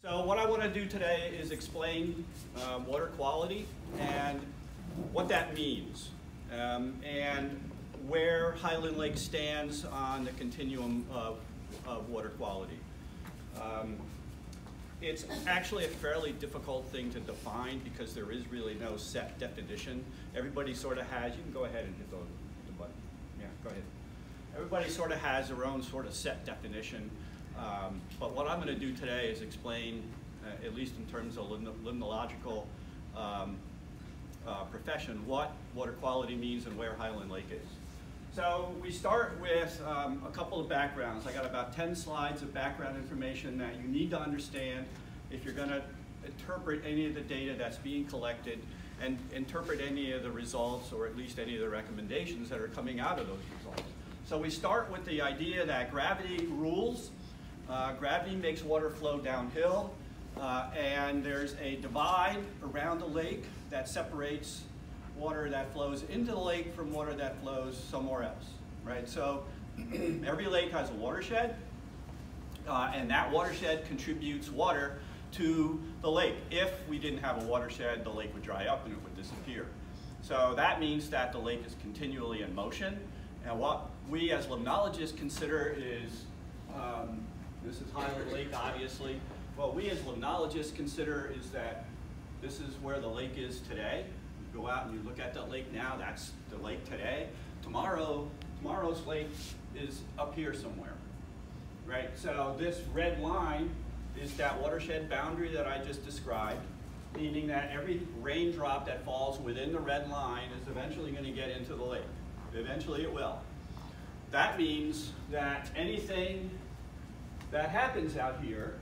So what I want to do today is explain water quality and what that means, and where Highland Lake stands on the continuum of water quality. It's actually a fairly difficult thing to define because there is really no set definition. Everybody sort of has, you can go ahead and hit the button. Yeah, go ahead. Everybody sort of has their own sort of set definition. But what I'm going to do today is explain, at least in terms of limnological profession, what water quality means and where Highland Lake is. So we start with a couple of backgrounds. I got about 10 slides of background information that you need to understand if you're going to interpret any of the data that's being collected and interpret any of the results, or at least any of the recommendations that are coming out of those results. So we start with the idea that gravity rules. Gravity makes water flow downhill, and there's a divide around the lake that separates water that flows into the lake from water that flows somewhere else, right? So every lake has a watershed, and that watershed contributes water to the lake. If we didn't have a watershed, the lake would dry up and it would disappear. So that means that the lake is continually in motion, and what we as limnologists consider is, this is Highland Lake, obviously. What we as limnologists consider is that this is where the lake is today. You go out and you look at the lake now, that's the lake today. Tomorrow's lake is up here somewhere, right? So this red line is that watershed boundary that I just described, meaning that every raindrop that falls within the red line is eventually going to get into the lake. Eventually it will. That means that anything that happens out here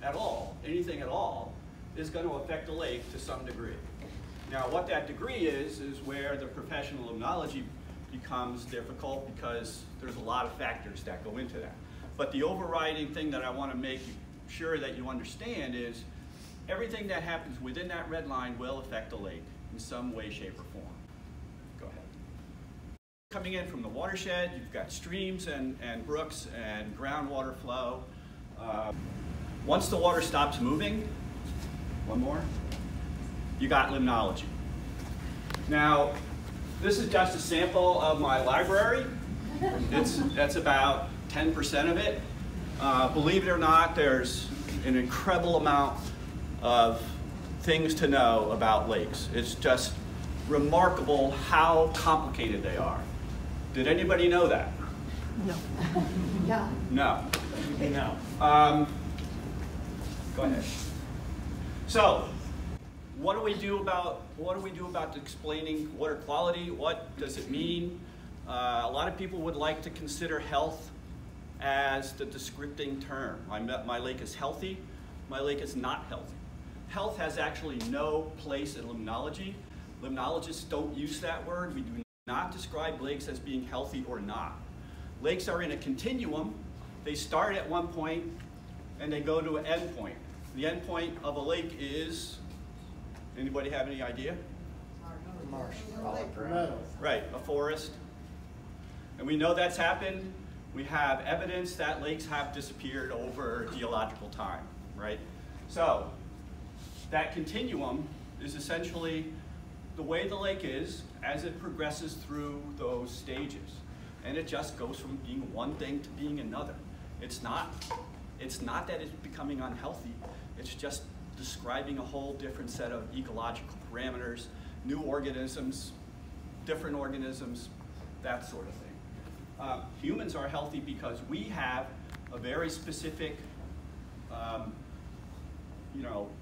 at all, anything at all, is going to affect the lake to some degree. Now what that degree is where the professional limnology becomes difficult, because there's a lot of factors that go into that. But the overriding thing that I want to make sure that you understand is everything that happens within that red line will affect the lake in some way, shape, or form. Go ahead. Coming in from the watershed, you've got streams and brooks and groundwater flow. Once the water stops moving, one more, you got limnology. Now, this is just a sample of my library. That's about 10% of it. Believe it or not, there's an incredible amount of things to know about lakes. It's just remarkable how complicated they are. Did anybody know that? No. Yeah. No. No. Go ahead. So, what do we do about explaining water quality? What does it mean? A lot of people would like to consider health as the descripting term. My lake is healthy. My lake is not healthy. Health has actually no place in limnology. Limnologists don't use that word. We do not describe lakes as being healthy or not. Lakes are in a continuum. They start at one point and they go to an end point. The end point of a lake is, anybody have any idea? Marsh. Right, a forest. And we know that's happened. We have evidence that lakes have disappeared over geological time, right? So that continuum is essentially the way the lake is as it progresses through those stages. And it just goes from being one thing to being another. It's not that it's becoming unhealthy. It's just describing a whole different set of ecological parameters, new organisms, different organisms, that sort of thing. Humans are healthy because we have a very specific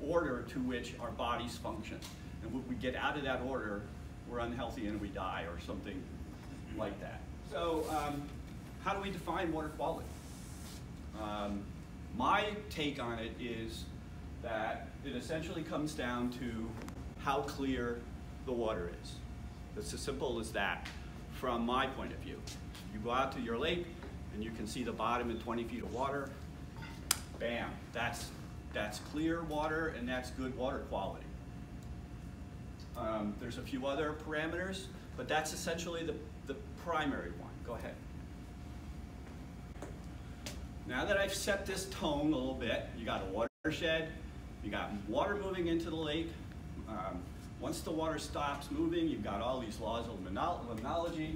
order to which our bodies function. And when we get out of that order, we're unhealthy and we die, or something like that. So how do we define water quality? My take on it is that it essentially comes down to how clear the water is. It's as simple as that from my point of view. You go out to your lake and you can see the bottom in 20 feet of water. Bam, that's clear water, and that's good water quality. There's a few other parameters, but that's essentially the primary one. Go ahead. Now that I've set this tone a little bit, you got a watershed. You got water moving into the lake. Once the water stops moving, you've got all these laws of limnology.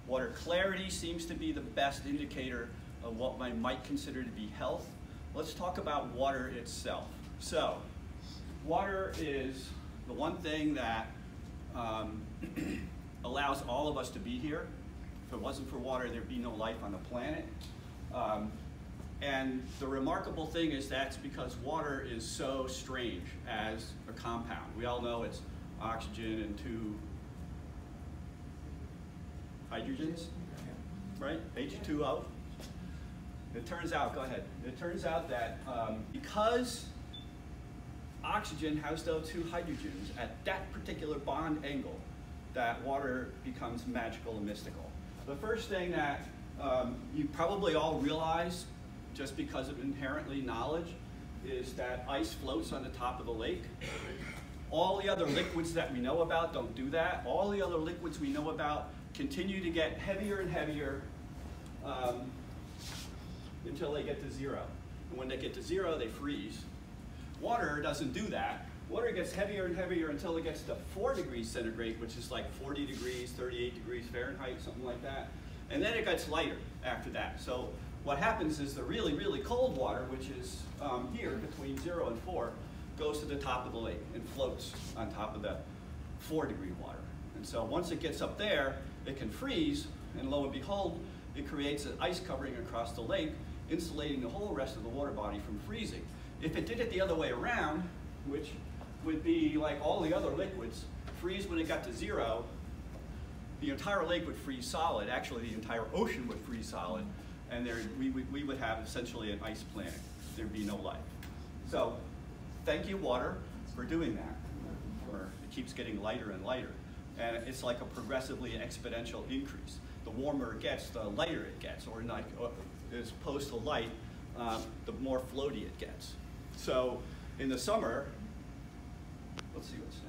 Water clarity seems to be the best indicator of what I might consider to be health. Let's talk about water itself. So, water is the one thing that allows all of us to be here. If it wasn't for water, there'd be no life on the planet. And the remarkable thing is that's because water is so strange as a compound. We all know it's oxygen and 2 hydrogens, right? H2O. It turns out, go ahead. It turns out that because oxygen has those 2 hydrogens at that particular bond angle, that water becomes magical and mystical. The first thing that you probably all realize, just because of inherently knowledge, is that ice floats on the top of the lake. All the other liquids that we know about don't do that. All the other liquids we know about continue to get heavier and heavier until they get to 0. And when they get to 0, they freeze. Water doesn't do that. Water gets heavier and heavier until it gets to 4 degrees centigrade, which is like 40 degrees, 38 degrees Fahrenheit, something like that. And then it gets lighter after that. So what happens is the really, really cold water, which is here between 0 and 4, goes to the top of the lake and floats on top of the 4-degree water. And so once it gets up there, it can freeze, and lo and behold, it creates an ice covering across the lake, insulating the whole rest of the water body from freezing. If it did it the other way around, which would be like all the other liquids, freeze when it got to 0, the entire lake would freeze solid. Actually, the entire ocean would freeze solid, and we would have essentially an ice planet. There'd be no life. So, thank you, water, for doing that. It keeps getting lighter and lighter, and it's like a progressively exponential increase. The warmer it gets, the lighter it gets, or like as opposed to light, the more floaty it gets. So, in the summer, let's see what's next.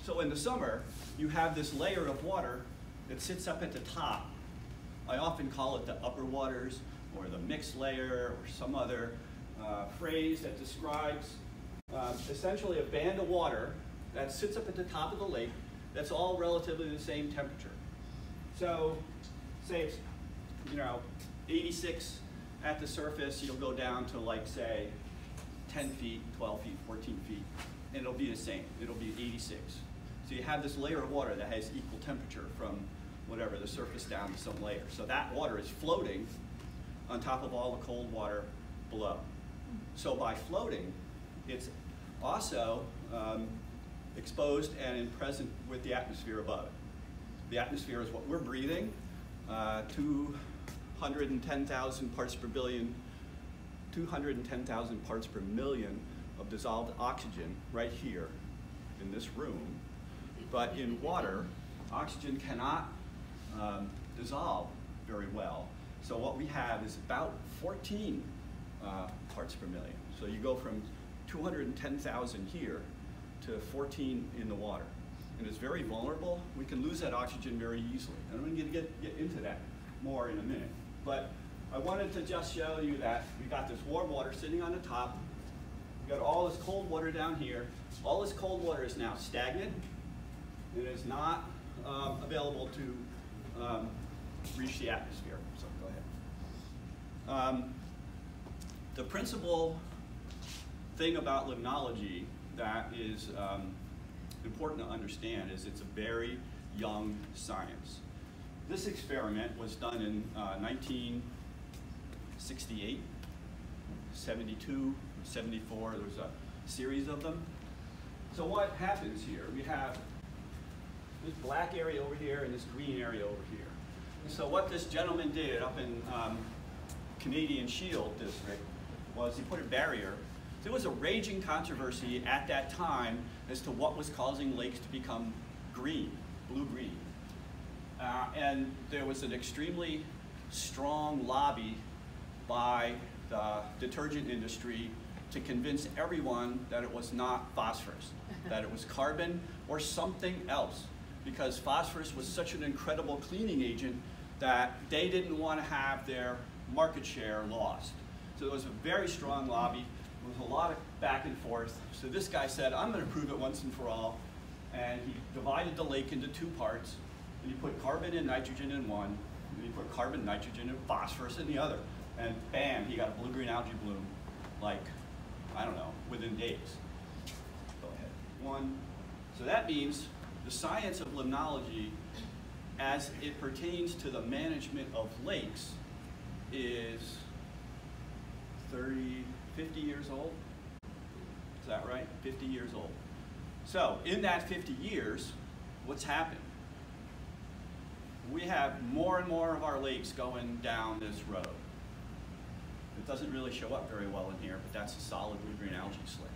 So in the summer, you have this layer of water that sits up at the top. I often call it the upper waters, or the mixed layer, or some other phrase that describes essentially a band of water that sits up at the top of the lake that's all relatively the same temperature. So say it's 86 at the surface, you'll go down to like say 10 feet, 12 feet, 14 feet, and it'll be the same. It'll be 86. So you have this layer of water that has equal temperature from whatever, the surface down to some layer. So that water is floating on top of all the cold water below. So by floating, it's also exposed and present with the atmosphere above it. The atmosphere is what we're breathing, 210,000 parts per billion, 210,000 parts per million of dissolved oxygen right here in this room. But in water, oxygen cannot dissolve very well. So what we have is about 14 parts per million. So you go from 210,000 here to 14 in the water. And it's very vulnerable. We can lose that oxygen very easily. And I'm going to get into that more in a minute. But I wanted to just show you that we got this warm water sitting on the top. We've got all this cold water down here. All this cold water is now stagnant. It is not available to reach the atmosphere. So go ahead. The principal thing about limnology that is important to understand is it's a very young science. This experiment was done in 1968, 72, 74. There was a series of them. So what happens here? We have this black area over here and this green area over here. So what this gentleman did up in Canadian Shield District was he put a barrier. There was a raging controversy at that time as to what was causing lakes to become green, blue-green. And there was an extremely strong lobby by the detergent industry to convince everyone that it was not phosphorus, that it was carbon or something else, because phosphorus was such an incredible cleaning agent that they didn't want to have their market share lost. So there was a very strong lobby. There was a lot of back and forth. So this guy said, I'm going to prove it once and for all. And he divided the lake into two parts. And he put carbon and nitrogen in one. And he put carbon, nitrogen, and phosphorus in the other. And bam, he got a blue-green algae bloom, like, I don't know, within days. Go ahead. One. So that means the science of limnology, as it pertains to the management of lakes, is 50 years old. Is that right? 50 years old. So in that 50 years, what's happened? We have more and more of our lakes going down this road. It doesn't really show up very well in here, but that's a solid blue-green algae slate.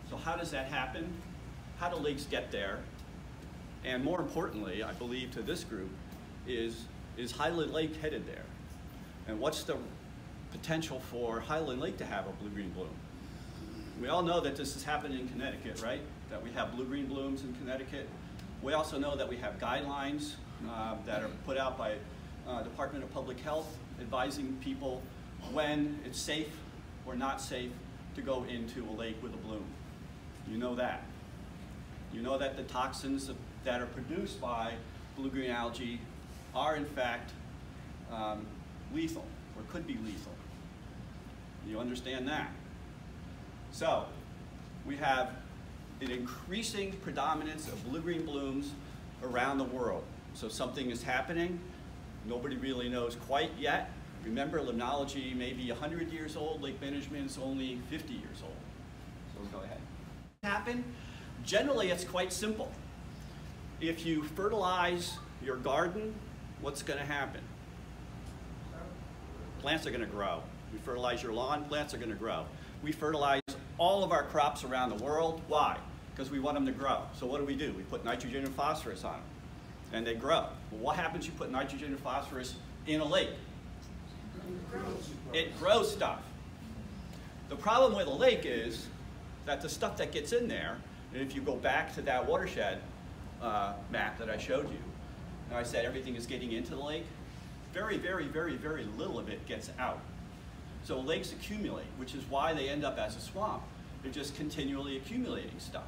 So how does that happen? How do lakes get there? And more importantly, I believe to this group, is Highland Lake headed there? And what's the potential for Highland Lake to have a blue-green bloom? We all know that this has happened in Connecticut, right? That we have blue-green blooms in Connecticut. We also know that we have guidelines that are put out by Department of Public Health advising people when it's safe or not safe to go into a lake with a bloom. You know that. You know that the toxins that are produced by blue-green algae are in fact lethal, or could be lethal. You understand that? So, we have an increasing predominance of blue-green blooms around the world. So something is happening. Nobody really knows quite yet. Remember, limnology may be 100 years old. Lake management is only 50 years old. So go ahead. Happen? Generally, it's quite simple. If you fertilize your garden, what's going to happen? Plants are going to grow. You fertilize your lawn, plants are going to grow. We fertilize all of our crops around the world. Why? Because we want them to grow. So what do? We put nitrogen and phosphorus on them, and they grow. Well, what happens if you put nitrogen and phosphorus in a lake? It grows stuff. The problem with a lake is that the stuff that gets in there, and if you go back to that watershed map that I showed you, and I said everything is getting into the lake, very, very, very, very little of it gets out. So lakes accumulate, which is why they end up as a swamp. They're just continually accumulating stuff.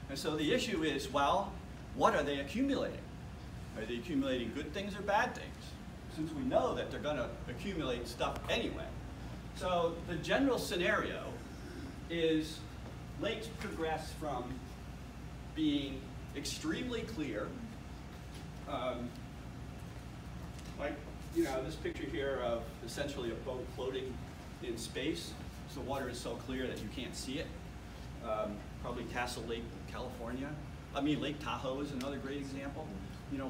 And so the issue is, well, what are they accumulating? Are they accumulating good things or bad things? Since we know that they're going to accumulate stuff anyway. So the general scenario is lakes progress from being extremely clear, like, you know, this picture here of essentially a boat floating in space. So the water is so clear that you can't see it. Probably Castle Lake, California. I mean, Lake Tahoe is another great example. You know,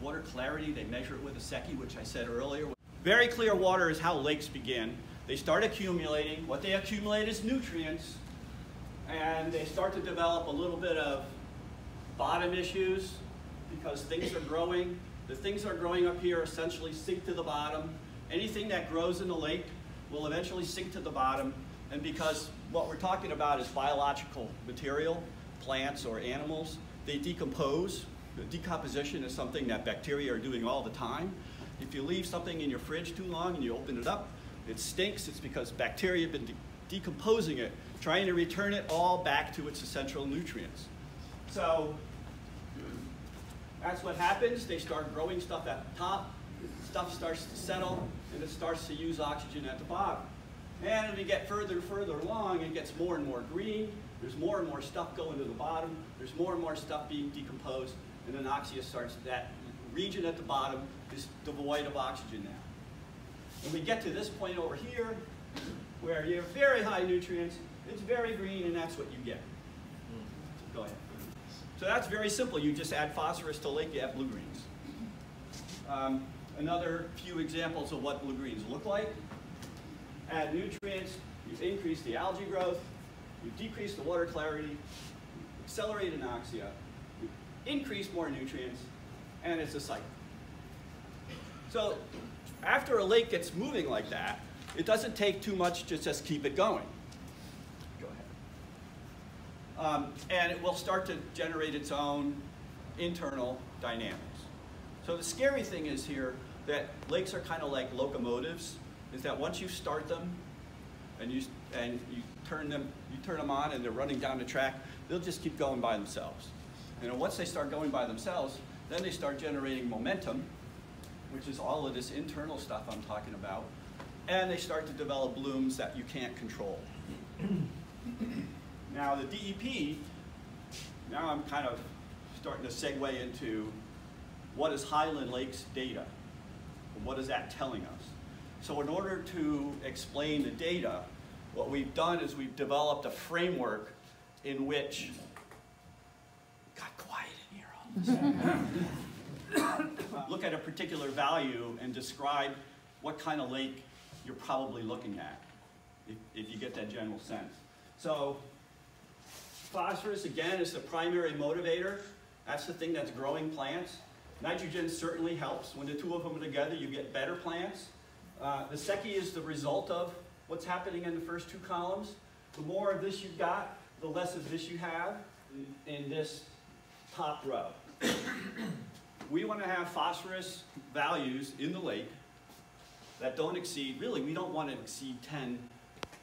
water clarity, they measure it with a Secchi, which I said earlier. Very clear water is how lakes begin. They start accumulating. What they accumulate is nutrients, and they start to develop a little bit of bottom issues because things are growing. The things that are growing up here essentially sink to the bottom. Anything that grows in the lake will eventually sink to the bottom, and because what we're talking about is biological material, plants or animals, they decompose. The decomposition is something that bacteria are doing all the time. If you leave something in your fridge too long and you open it up, it stinks. It's because bacteria have been decomposing it, trying to return it all back to its essential nutrients. So that's what happens. They start growing stuff at the top. Stuff starts to settle, and it starts to use oxygen at the bottom. And as we get further and further along, it gets more and more green. There's more and more stuff going to the bottom. There's more and more stuff being decomposed. And then oxygen starts, that region at the bottom is devoid of oxygen now. And we get to this point over here, where you have very high nutrients, it's very green, and that's what you get. Go ahead. So that's very simple. You just add phosphorus to a lake, you have blue greens. Another few examples of what blue greens look like. Add nutrients, you increase the algae growth, you decrease the water clarity, you accelerate anoxia, you increase more nutrients, and it's a cycle. So after a lake gets moving like that, it doesn't take too much to just keep it going. Go ahead. And it will start to generate its own internal dynamics. So the scary thing is here that lakes are kind of like locomotives, is that once you start them, and you turn them on and they're running down the track, they'll just keep going by themselves. And once they start going by themselves, then they start generating momentum, which is all of this internal stuff I'm talking about, and they start to develop blooms that you can't control. Now the DEP, now I'm kind of starting to segue into what is Highland Lake's data? What is that telling us? So in order to explain the data, what we've done is we've developed a framework in which, got quiet in here all of a sudden. Look at a particular value and describe what kind of lake you're probably looking at, if you get that general sense. So phosphorus, again, is the primary motivator. That's the thing that's growing plants. Nitrogen certainly helps. When the two of them are together, you get better plants. The Secchi is the result of what's happening in the first two columns. The more of this you've got, the less of this you have in this top row. We want to have phosphorus values in the lake that don't exceed, really, we don't want to exceed 10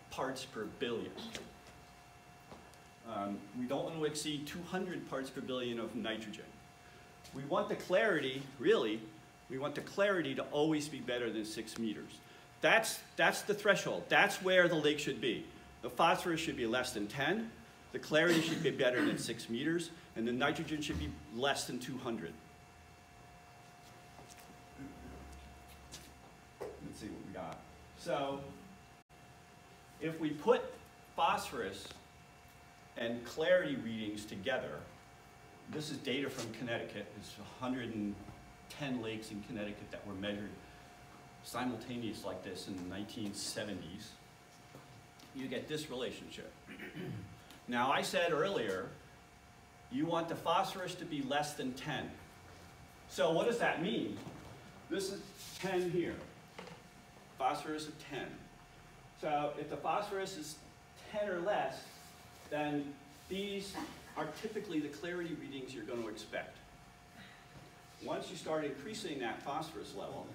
parts per billion. We don't want to exceed 200 parts per billion of nitrogen. We want the clarity, really, we want the clarity to always be better than 6 meters. That's the threshold. That's where the lake should be. The phosphorus should be less than 10, the clarity should be better than 6 meters, and the nitrogen should be less than 200. Let's see what we got. So, if we put phosphorus and clarity readings together, this is data from Connecticut. It's 110 lakes in Connecticut that were measured simultaneous like this in the 1970s. You get this relationship. Now, I said earlier, you want the phosphorus to be less than 10. So what does that mean? This is 10 here. Phosphorus of 10. So if the phosphorus is 10 or less, then these are typically the clarity readings you're going to expect. Once you start increasing that phosphorus level,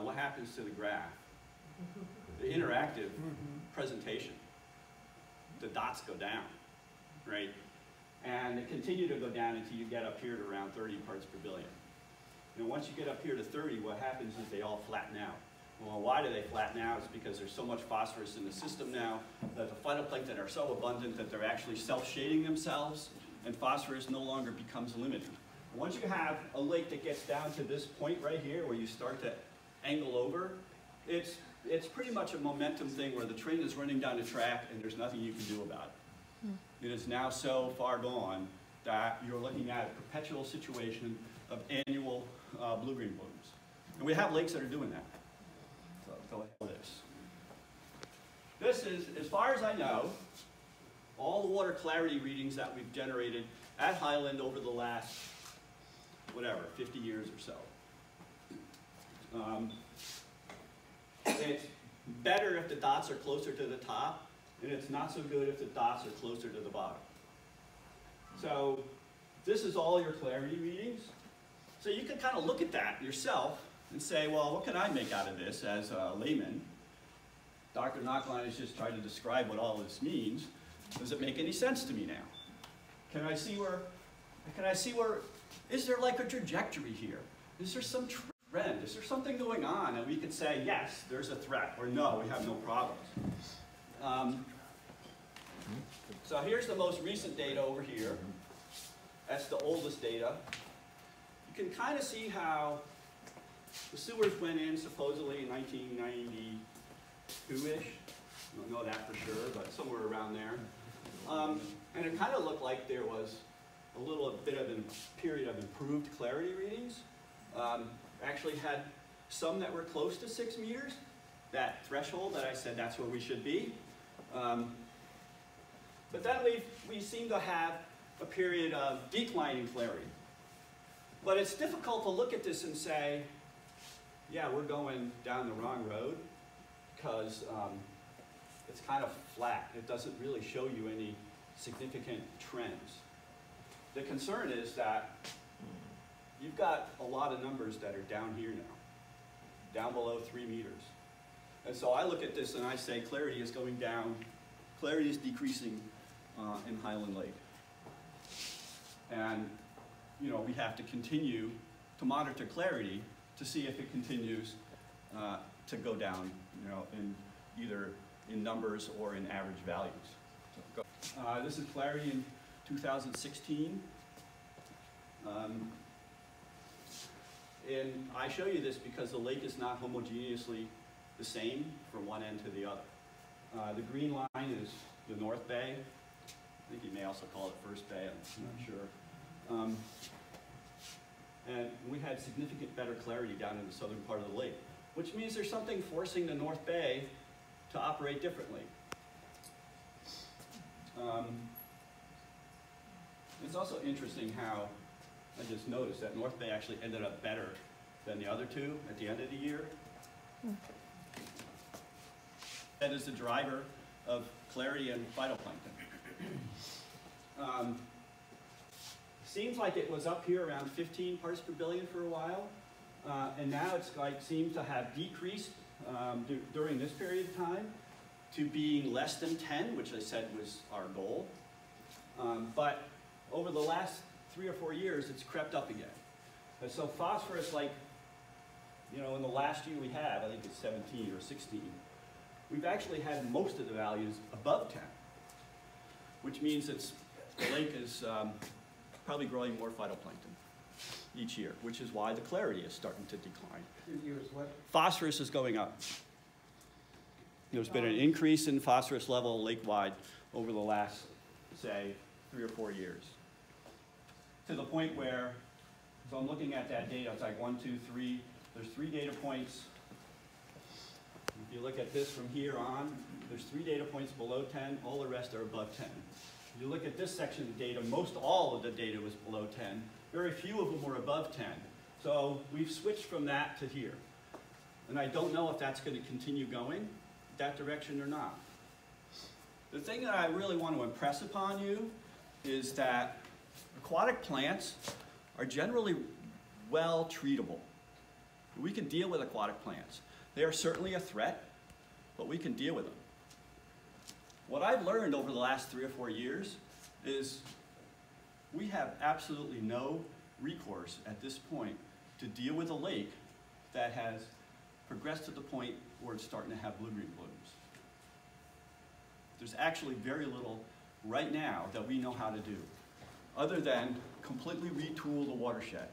what happens to the graph? The interactive presentation. The dots go down, right? And they continue to go down until you get up here to around 30 parts per billion. And once you get up here to 30, what happens is they all flatten out. Well, why do they flatten out? It's because there's so much phosphorus in the system now that the phytoplankton are so abundant that they're actually self-shading themselves, and phosphorus no longer becomes limiting. Once you have a lake that gets down to this point right here where you start to angle over, it's pretty much a momentum thing where the train is running down the track and there's nothing you can do about it. It is now so far gone that you're looking at a perpetual situation of annual blue-green blooms. And we have lakes that are doing that. So go ahead with this. This is, as far as I know, all the water clarity readings that we've generated at Highland over the last, whatever, 50 years or so. It's better if the dots are closer to the top, and it's not so good if the dots are closer to the bottom. So this is all your clarity readings. So you can kind of look at that yourself and say, well, what can I make out of this as a layman? Dr. Knockline has just tried to describe what all this means. Does it make any sense to me now? Can I see where, is there like a trajectory here? Is there some trend? Is there something going on? And we could say, yes, there's a threat, or no, we have no problems. So here's the most recent data over here. That's the oldest data. You can kind of see how the sewers went in supposedly in 1992-ish. I don't know that for sure, but somewhere around there. And it kind of looked like there was a little bit of a period of improved clarity readings. Actually had some that were close to 6 meters, that threshold that I said that's where we should be. But then we seem to have a period of declining clarity. But it's difficult to look at this and say, yeah, we're going down the wrong road, because it's kind of flat. It doesn't really show you any significant trends. The concern is that you've got a lot of numbers that are down here now, down below 3 meters. And so I look at this and I say clarity is going down, clarity is decreasing in Highland Lake. And we have to continue to monitor clarity to see if it continues to go down, in either in numbers or in average values. So, this is clarity in 2016. And I show you this because the lake is not homogeneously the same from one end to the other. The green line is the North Bay. I think you may also call it First Bay, I'm not sure. And we had significant better clarity down in the southern part of the lake, which means there's something forcing the North Bay to operate differently. It's also interesting how I just noticed that North Bay actually ended up better than the other two at the end of the year. That is the driver of clarity and phytoplankton. Seems like it was up here around 15 parts per billion for a while, and now it's seems to have decreased during this period of time to being less than 10, which I said was our goal. But over the last 3 or 4 years, it's crept up again. And so phosphorus, in the last year we had, I think it's 17 or 16, we've actually had most of the values above 10, which means the lake is probably growing more phytoplankton each year, which is why the clarity is starting to decline. What? Phosphorus is going up. There's been an increase in phosphorus level lake-wide over the last, say, 3 or 4 years. To the point where, so I'm looking at that data, it's like 1, 2, 3, there's 3 data points. If you look at this from here on, there's 3 data points below 10, all the rest are above 10. If you look at this section of data, most all of the data was below 10. Very few of them were above 10. So we've switched from that to here. And I don't know if that's going to continue going that direction or not. The thing that I really want to impress upon you is that aquatic plants are generally well treatable. We can deal with aquatic plants. They are certainly a threat, but we can deal with them. What I've learned over the last 3 or 4 years is we have absolutely no recourse at this point to deal with a lake that has progressed to the point where it's starting to have blue-green blooms. There's actually very little right now that we know how to do, other than completely retool the watershed,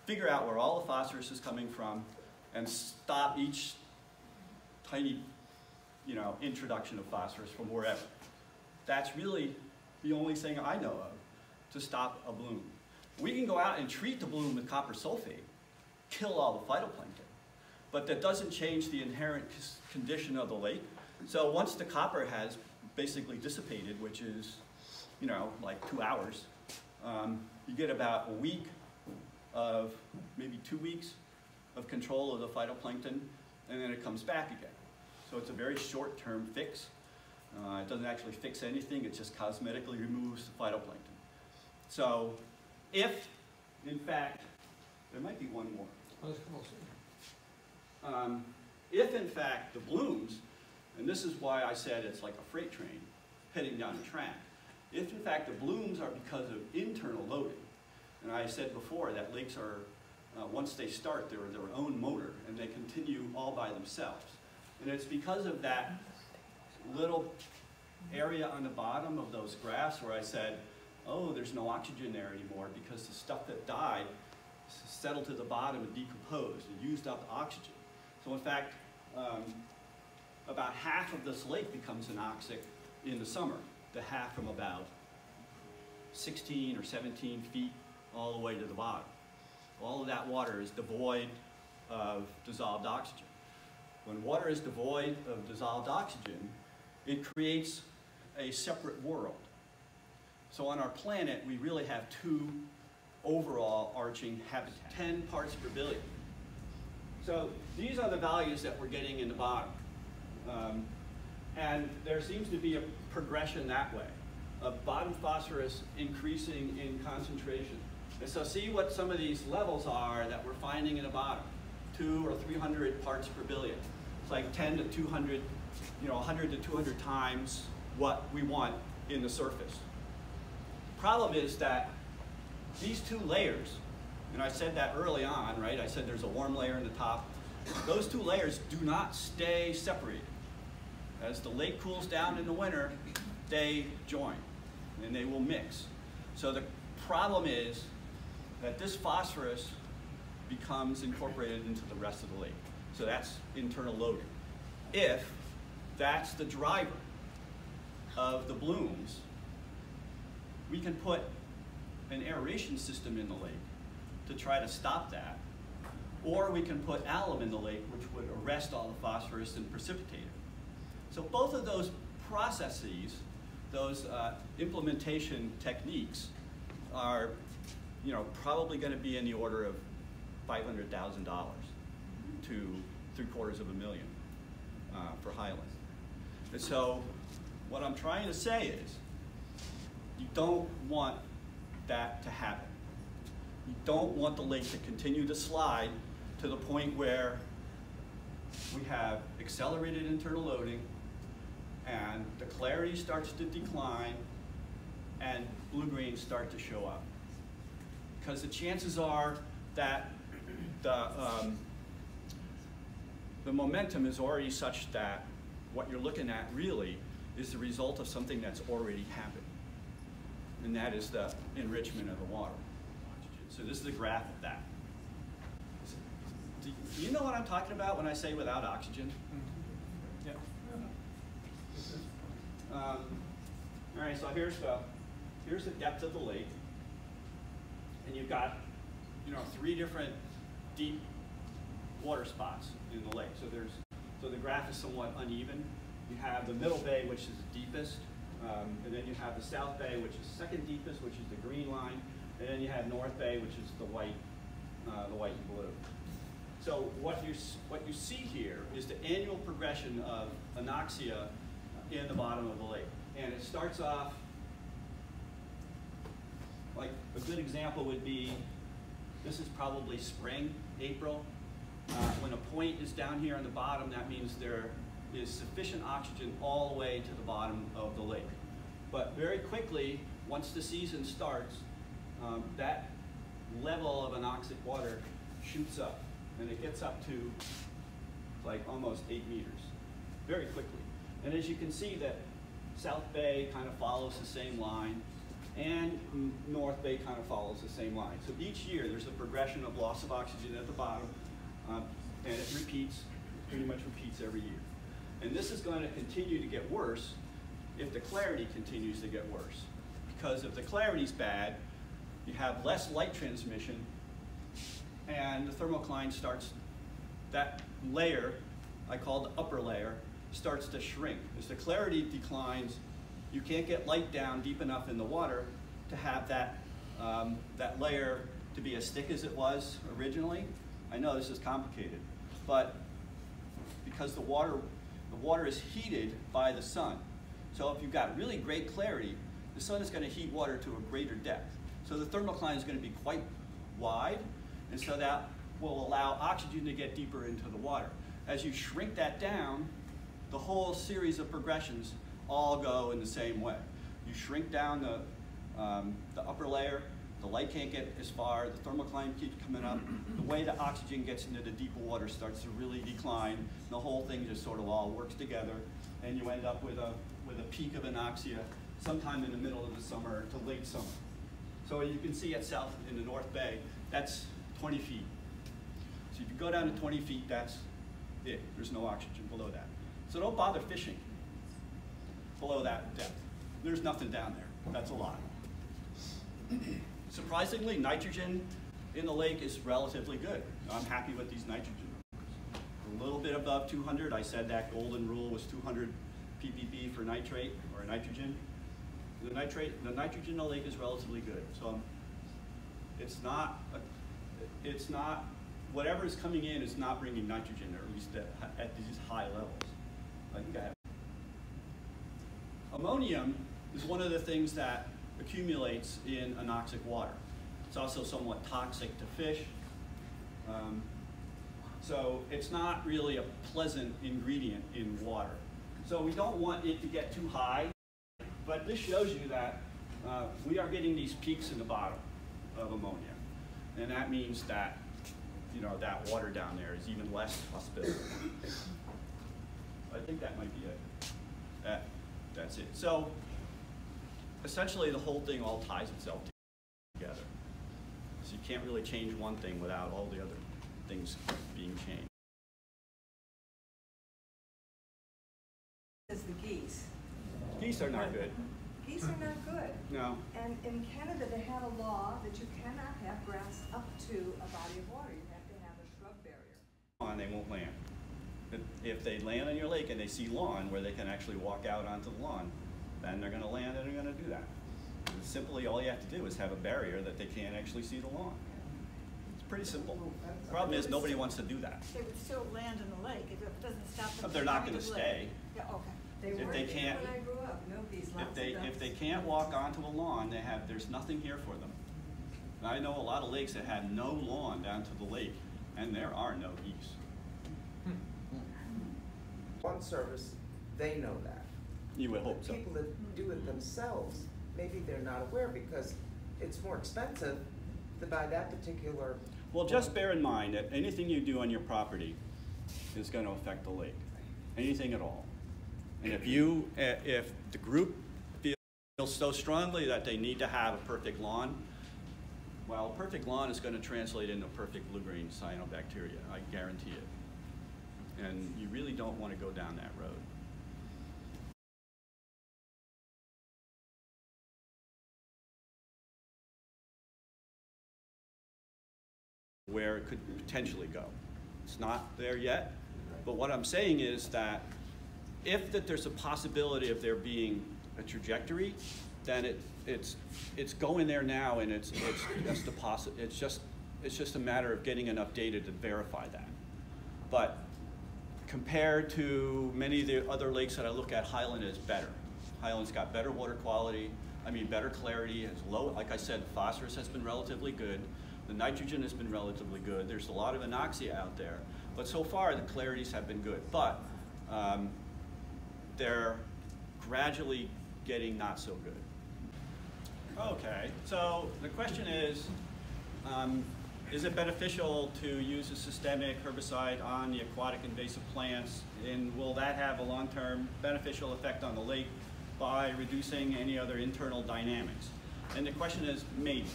figure out where all the phosphorus is coming from, and stop each tiny introduction of phosphorus from wherever. That's really the only thing I know of to stop a bloom. We can go out and treat the bloom with copper sulfate, kill all the phytoplankton, but that doesn't change the inherent condition of the lake. So once the copper has basically dissipated, which is, like 2 hours, you get about a week of, maybe 2 weeks of control of the phytoplankton, and then it comes back again. So it's a very short-term fix. It doesn't actually fix anything, it just cosmetically removes the phytoplankton. So if, in fact, there might be one more. If, in fact, the blooms, and this is why I said it's like a freight train heading down a track, if, in fact, the blooms are because of internal loading, and I said before that lakes are, once they start, they're their own motor, and they continue all by themselves. And it's because of that little area on the bottom of those graphs where I said, oh, there's no oxygen there anymore because the stuff that died settled to the bottom and decomposed and used up the oxygen. So in fact, about half of this lake becomes anoxic in the summer, the half from about 16 or 17 feet all the way to the bottom. All of that water is devoid of dissolved oxygen. When water is devoid of dissolved oxygen, it creates a separate world. So on our planet, we really have 2 overall arching habitats, 10 parts per billion. So these are the values that we're getting in the bottom. And there seems to be a progression that way, of bottom phosphorus increasing in concentration. And so see what some of these levels are that we're finding in the bottom, 200 or 300 parts per billion. It's like 10 to 200, 100 to 200 times what we want in the surface. Problem is that these two layers, and I said that early on, right? I said there's a warm layer in the top. Those two layers do not stay separated. As the lake cools down in the winter, they join and they will mix. So the problem is that this phosphorus becomes incorporated into the rest of the lake. So that's internal loading. If that's the driver of the blooms, we can put an aeration system in the lake to try to stop that. Or we can put alum in the lake, which would arrest all the phosphorus and precipitate it. So both of those processes, those implementation techniques, are probably going to be in the order of $500,000 to $750,000 for Highland. And so what I'm trying to say is you don't want that to happen. You don't want the lake to continue to slide to the point where we have accelerated internal loading and the clarity starts to decline and blue-green start to show up. Because the chances are that the momentum is already such that what you're looking at really is the result of something that's already happened. And that is the enrichment of the water. So this is a graph of that. Do you know what I'm talking about when I say without oxygen? Yeah. All right, so here's the depth of the lake, and you've got 3 different deep water spots in the lake. So the graph is somewhat uneven. You have the middle bay, which is the deepest, and then you have the south bay, which is second deepest, which is the green line, and then you have north bay, which is the white and blue. So what you see here is the annual progression of anoxia in the bottom of the lake. And it starts off, like a good example would be, this is probably spring, April. When a point is down here on the bottom, that means there is sufficient oxygen all the way to the bottom of the lake. But very quickly, once the season starts, that level of anoxic water shoots up, and it gets up to like almost 8 meters, very quickly. And as you can see, that South Bay kind of follows the same line, and North Bay kind of follows the same line. So each year there's a progression of loss of oxygen at the bottom, and it repeats, pretty much repeats every year. And this is going to continue to get worse if the clarity continues to get worse. Because if the clarity's bad, you have less light transmission, and the thermocline starts, that layer, I call the upper layer, starts to shrink. As the clarity declines, you can't get light down deep enough in the water to have that, that layer to be as thick as it was originally. I know this is complicated, but because the water is heated by the sun. So if you've got really great clarity, the sun is going to heat water to a greater depth. So the thermocline is going to be quite wide, and so that will allow oxygen to get deeper into the water. As you shrink that down, the whole series of progressions all go in the same way. You shrink down the upper layer, the light can't get as far, the thermocline keeps coming up, the way the oxygen gets into the deeper water starts to really decline, the whole thing just sort of all works together, and you end up with a peak of anoxia sometime in the middle of the summer to late summer. So you can see at south in the North Bay, that's 20 feet. So if you go down to 20 feet, that's it. There's no oxygen below that. So don't bother fishing below that depth. There's nothing down there. That's a lot. Surprisingly, nitrogen in the lake is relatively good. I'm happy with these nitrogen numbers. A little bit above 200. I said that golden rule was 200 ppb for nitrate or nitrogen. The nitrogen in the lake is relatively good. So it's not whatever is coming in is not bringing nitrogen, or at least at these high levels. I think I have. Ammonium is one of the things that accumulates in anoxic water. It's also somewhat toxic to fish. So it's not really a pleasant ingredient in water. So we don't want it to get too high, but this shows you that we are getting these peaks in the bottom of ammonia. And that means that, you know, that water down there is even less hospitable. I think that might be it. That's it. So essentially the whole thing all ties itself together. So you can't really change one thing without all the other things being changed. Is the geese. Geese are not good. Geese are not good. No. And in Canada, they have a law that you cannot have grass up to a body of water. You have to have a shrub barrier. They won't land. If they land on your lake and they see lawn where they can actually walk out onto the lawn, then they're going to land and they're going to do that. And simply, all you have to do is have a barrier that they can't actually see the lawn. It's pretty simple. The problem is nobody wants to do that. They would still land in the lake if it doesn't stop them. But they're not going to stay. Yeah, okay. If they can't, when I grew up, no geese. if they can't walk onto a lawn, there's nothing here for them. And I know a lot of lakes that have no lawn down to the lake, and there are no geese. One service, they know that. You would hope so. People that do it themselves, maybe they're not aware because it's more expensive to buy that particular. Well, just bear in mind that anything you do on your property is going to affect the lake, anything at all. And if the group feels so strongly that they need to have a perfect lawn, well, a perfect lawn is going to translate into perfect blue-green cyanobacteria, I guarantee it. And you really don't want to go down that road. Where it could potentially go. It's not there yet, but what I'm saying is that if there's a possibility of there being a trajectory, then it's going there now, and it's just a matter of getting enough data to verify that. But compared to many of the other lakes that I look at, Highland is better. Highland's got better water quality, better clarity, has low, like I said, phosphorus has been relatively good, the nitrogen has been relatively good, there's a lot of anoxia out there, but so far the clarities have been good. But they're gradually getting not so good. Okay, so the question is it beneficial to use a systemic herbicide on the aquatic invasive plants, and will that have a long-term beneficial effect on the lake by reducing any other internal dynamics? And the question is maybe.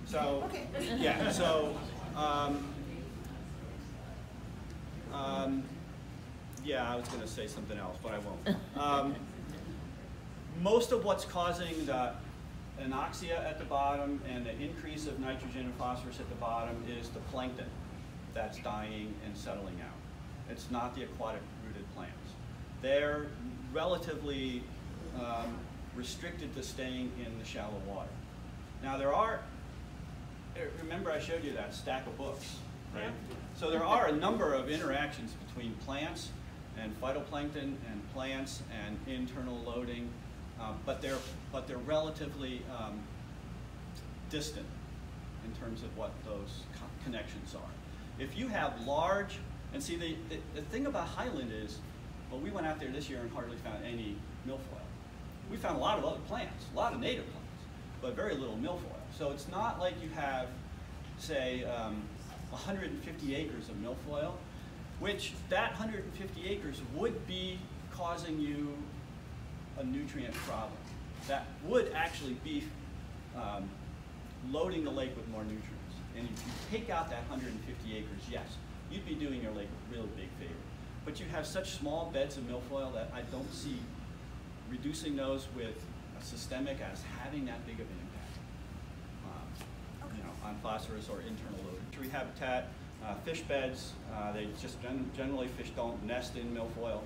So, okay. Yeah, so, yeah, I was going to say something else, but I won't. Most of what's causing the anoxia at the bottom and the increase of nitrogen and phosphorus at the bottom is the plankton that's dying and settling out. It's not the aquatic rooted plants. They're relatively restricted to staying in the shallow water. Now remember I showed you that stack of books, right? Yeah. So there are a number of interactions between plants and phytoplankton and plants and internal loading, but they're relatively distant in terms of what those connections are. If you have large, and see the thing about Highland is, well, we went out there this year and hardly found any milfoil. We found a lot of other plants, a lot of native plants, but very little milfoil. So it's not like you have, say, 150 acres of milfoil, which that 150 acres would be causing you a nutrient problem. That would actually be loading the lake with more nutrients. And if you take out that 150 acres, yes, you'd be doing your lake a really big favor. But you have such small beds of milfoil that I don't see reducing those with a systemic as having that big of an impact on phosphorus or internal load. Tree habitat, fish beds, they just generally fish don't nest in milfoil.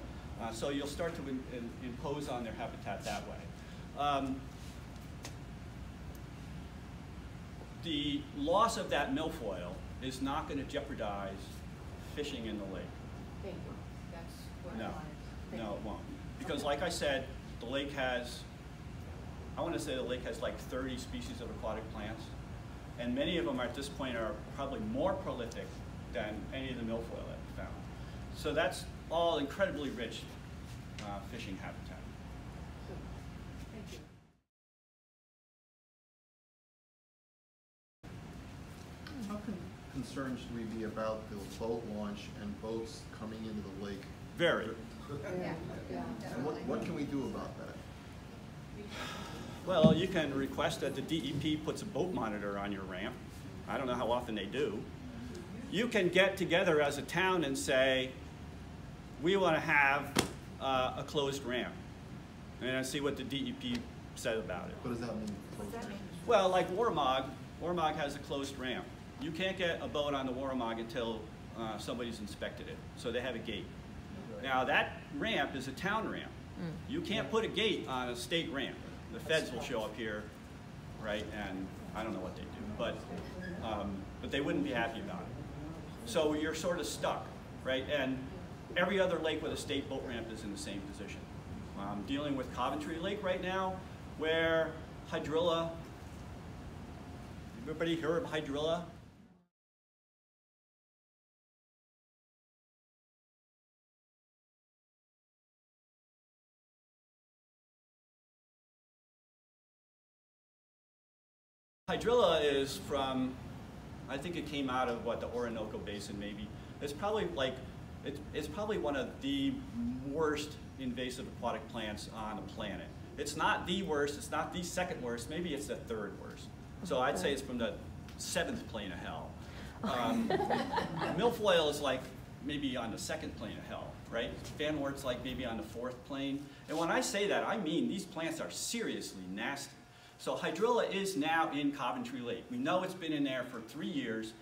So you'll start to impose on their habitat that way. The loss of that milfoil is not going to jeopardize fishing in the lake. Thank you. That's what I wanted. No, it won't. Because like I said, the lake has, I want to say the lake has like 30 species of aquatic plants. And many of them at this point are probably more prolific than any of the milfoil that we found. So that's all incredibly rich fishing habitat. Thank you. How concerned should we be about the boat launch and boats coming into the lake? Very. And what can we do about that? Well, you can request that the DEP puts a boat monitor on your ramp. I don't know how often they do. You can get together as a town and say, we want to have a closed ramp, and see what the DEP said about it. What does that mean? What's that mean? Well, like Warmog has a closed ramp. You can't get a boat on the Warmog until somebody's inspected it, so they have a gate. Now that ramp is a town ramp. You can't put a gate on a state ramp. The feds will show up here, right, and I don't know what they do, but they wouldn't be happy about it. So you're sort of stuck, right? And every other lake with a state boat ramp is in the same position. I'm dealing with Coventry Lake right now, where hydrilla, everybody heard of hydrilla? Hydrilla is from, I think it came out of the Orinoco Basin maybe. It's probably it's probably one of the worst invasive aquatic plants on the planet. It's not the worst, it's not the second worst, maybe it's the third worst. So I'd say it's from the 7th plane of hell. Milfoil is like maybe on the 2nd plane of hell, right? Fanwort's like maybe on the 4th plane. And when I say that, I mean these plants are seriously nasty. So hydrilla is now in Coventry Lake. We know it's been in there for 3 years.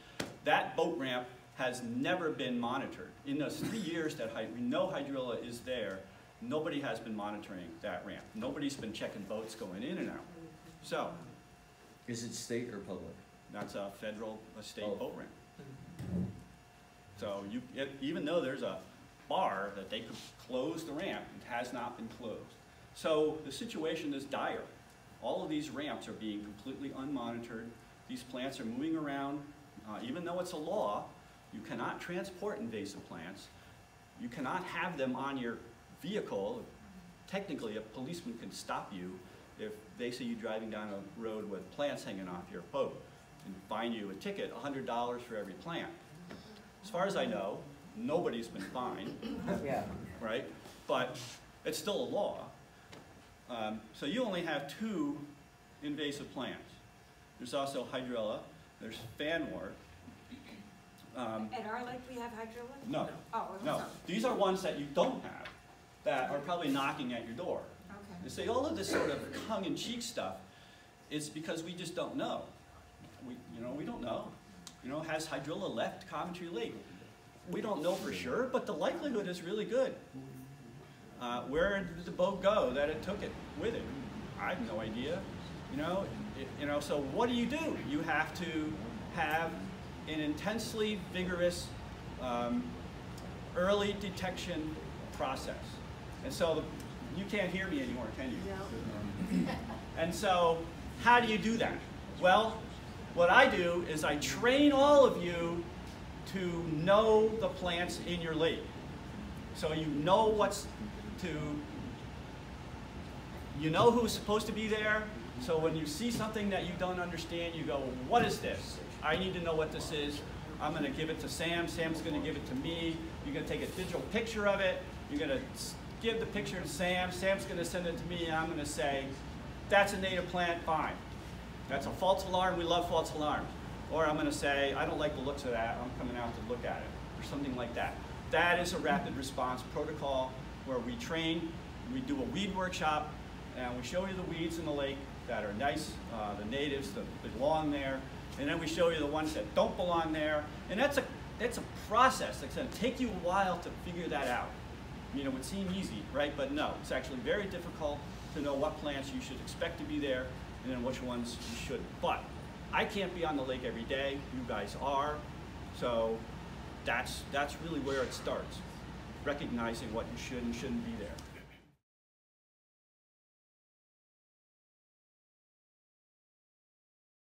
That boat ramp has never been monitored. In those 3 years that we know hydrilla is there, nobody has been monitoring that ramp. Nobody's been checking boats going in and out. So, Is it state or public? that's a state boat ramp. So even though there's a bar that they could close the ramp, it has not been closed. So the situation is dire. All of these ramps are being completely unmonitored. These plants are moving around. Even though it's a law, you cannot transport invasive plants. You cannot have them on your vehicle. Technically, a policeman can stop you if they see you driving down a road with plants hanging off your boat and fine you a ticket, $100 for every plant. As far as I know, nobody's been fined, Yeah. right? But it's still a law. So you only have 2 invasive plants. There's also hydrilla, there's fanwort. At our lake, we have hydrilla? No, Oh, no. These are ones that you don't have, that are probably knocking at your door. Okay. You see, all of this sort of tongue-in-cheek stuff is because we just don't know. We don't know. Has hydrilla left Coventry Lake? We don't know for sure, but the likelihood is really good. Where did the boat go that it took it with it? I have no idea. So what do? You have to have an intensely vigorous early detection process. And so you can't hear me anymore, can you? No. And so how do you do that? Well, what I do is I train all of you to know the plants in your lake. So you know who's supposed to be there. So when you see something that you don't understand, you go, what is this? I need to know what this is. I'm going to give it to Sam. Sam's going to give it to me. You're going to take a digital picture of it. You're going to give the picture to Sam. Sam's going to send it to me, and I'm going to say, that's a native plant, fine. That's a false alarm. We love false alarms. Or I'm going to say, I don't like the looks of that. I'm coming out to look at it, or something like that. That is a rapid response protocol where we train, we do a weed workshop, and we show you the weeds in the lake that are nice, the natives that belong there, and then we show you the ones that don't belong there. And that's a process that's going to take you a while to figure that out. It would seem easy, right? But no, it's actually very difficult to know what plants you should expect to be there and then which ones you shouldn't. But I can't be on the lake every day. You guys are. So that's really where it starts, recognizing what you should and shouldn't be there.